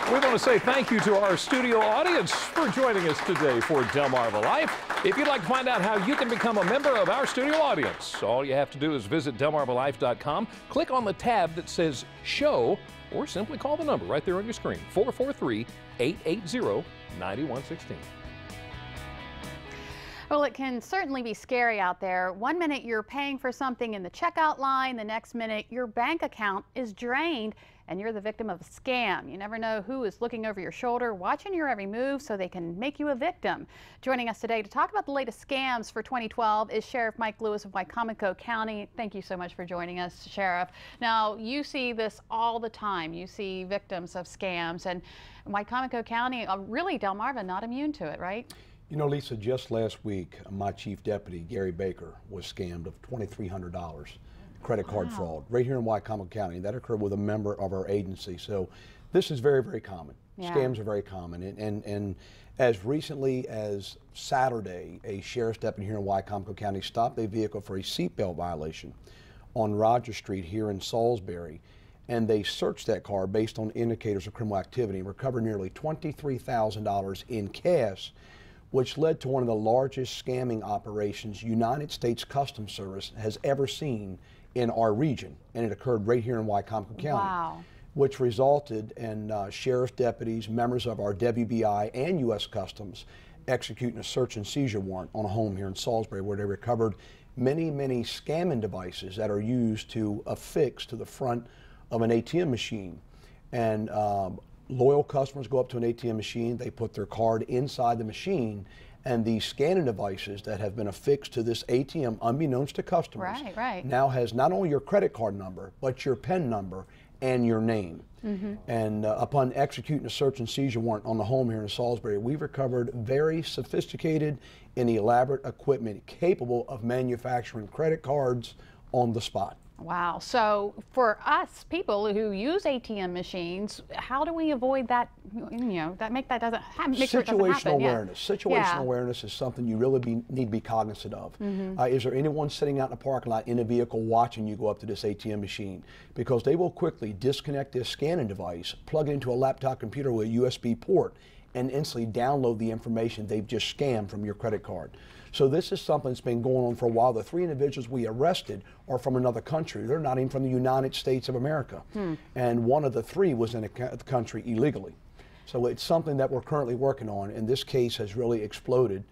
We want to say thank you to our studio audience for joining us today for Delmarva Life. If you'd like to find out how you can become a member of our studio audience, all you have to do is visit delmarvalife.com, click on the tab that says Show, or simply call the number right there on your screen, 443-880-9116. Well, it can certainly be scary out there. One minute you're paying for something in the checkout line, the next minute your bank account is drained and you're the victim of a scam. You never know who is looking over your shoulder, watching your every move so they can make you a victim. Joining us today to talk about the latest scams for 2012 is Sheriff Mike Lewis of Wicomico County. Thank you so much for joining us, Sheriff. Now, you see this all the time. You see victims of scams, and Wicomico County, really Delmarva, not immune to it, right? You know, Lisa, just last week, my chief deputy, Gary Baker, was scammed of $2,300 credit card fraud right here in Wicomico County. That occurred with a member of our agency. So this is very, very common. Yeah. Scams are very common. And as recently as Saturday, a sheriff's deputy here in Wicomico County stopped a vehicle for a seatbelt violation on Roger Street here in Salisbury. And they searched that car based on indicators of criminal activity and recovered nearly $23,000 in cash, which led to one of the largest scamming operations United States Customs Service has ever seen in our region. And it occurred right here in Wicomico County. Wow. Which resulted in sheriff's deputies, members of our WBI and U.S. Customs executing a search and seizure warrant on a home here in Salisbury, where they recovered many, many scamming devices that are used to affix to the front of an ATM machine. And loyal customers go up to an ATM machine, they put their card inside the machine, and these scanning devices that have been affixed to this ATM, unbeknownst to customers, now has not only your credit card number, but your PIN number and your name. And upon executing a search and seizure warrant on the home here in Salisbury, we've recovered very sophisticated and elaborate equipment capable of manufacturing credit cards on the spot. Wow. So for us people who use ATM machines, how do we avoid that, that doesn't happen? Situational awareness. Situational awareness is something you really need to be cognizant of. Is there anyone sitting out in the parking lot in a vehicle watching you go up to this ATM machine? Because they will quickly disconnect this scanning device, plug it into a laptop computer with a USB port, and instantly download the information they've just scammed from your credit card. So this is something that's been going on for a while. The 3 individuals we arrested are from another country. They're not even from the United States of America. And one of the 3 was in the country illegally. So it's something that we're currently working on, and this case has really exploded.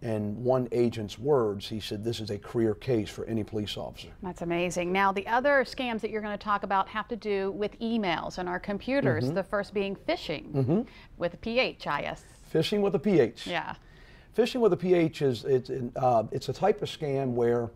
In one agent's words, he said this is a career case for any police officer. That's amazing. Now, the other scams that you're going to talk about have to do with emails and our computers, the first being phishing with a PH, I.S. Phishing with a PH. Yeah. Phishing with a PH is it's a type of scam where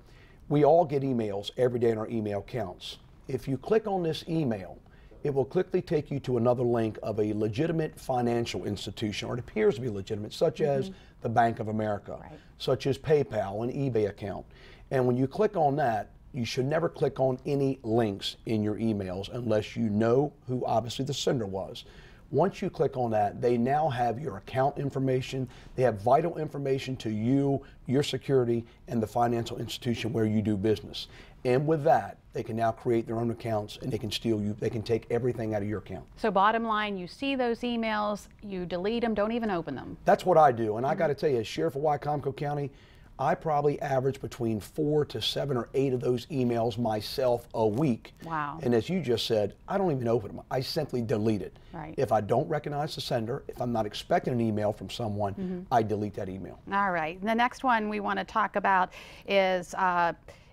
we all get emails every day in our email accounts. If you click on this email, it will quickly take you to another link of a legitimate financial institution, or it appears to be legitimate, such as the Bank of America, such as PayPal, an eBay account. And when you click on that, you should never click on any links in your emails unless you know who obviously the sender was. Once you click on that, they now have your account information. They have vital information to you, your security, and the financial institution where you do business. And with that, they can now create their own accounts, and they can steal you. They can take everything out of your account. So bottom line, you see those emails, you delete them, don't even open them. That's what I do. And I got to tell you, as Sheriff of Wicomico County, I probably average between 4 to 7 or 8 of those emails myself a week. Wow. And as you just said, I don't even open them. I simply delete it. If I don't recognize the sender, if I'm not expecting an email from someone, I delete that email. All right. The next one we want to talk about is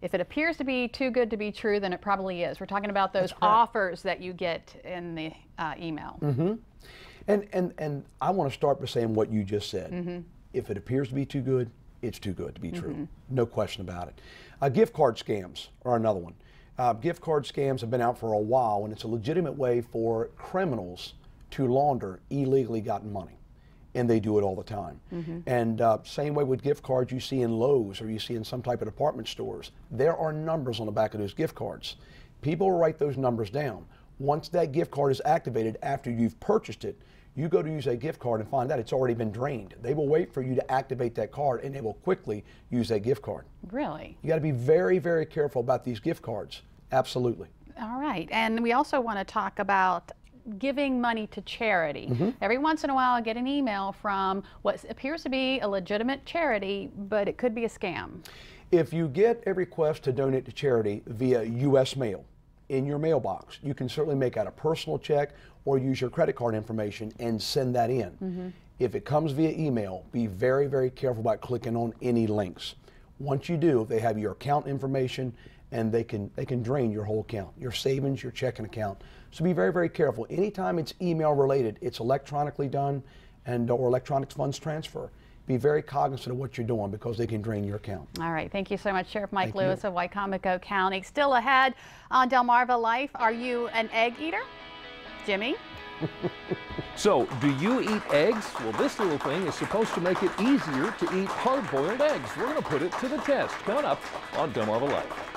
if it appears to be too good to be true, then it probably is. We're talking about those offers that you get in the email. And I want to start by saying what you just said. If it appears to be too good, it's too good to be true. No question about it. Gift card scams are another one. Gift card scams have been out for a while, and it's a legitimate way for criminals to launder illegally gotten money. And they do it all the time. And same way with gift cards you see in Lowe's or you see in some type of department stores. There are numbers on the back of those gift cards. People write those numbers down. Once that gift card is activated after you've purchased it, you go to use a gift card and find out it's already been drained. They will wait for you to activate that card, and they will quickly use that gift card. Really? You got to be very, very careful about these gift cards. Absolutely. All right. And we also want to talk about giving money to charity. Every once in a while I get an email from what appears to be a legitimate charity, but it could be a scam. If you get a request to donate to charity via U.S. mail in your mailbox, you can certainly make out a personal check or use your credit card information and send that in. If it comes via email, be very, very careful about clicking on any links. Once you do, they have your account information and they can drain your whole account, your savings, your checking account. So be very, very careful. Anytime it's email related, it's electronically done or electronic funds transfer. Be very cognizant of what you're doing because they can drain your account. All right, thank you so much, Sheriff Mike Lewis of Wicomico County. Still ahead on Delmarva Life, are you an egg eater? Jimmy? So, do you eat eggs? Well, this little thing is supposed to make it easier to eat hard-boiled eggs. We're going to put it to the test coming up on Delmarva Life.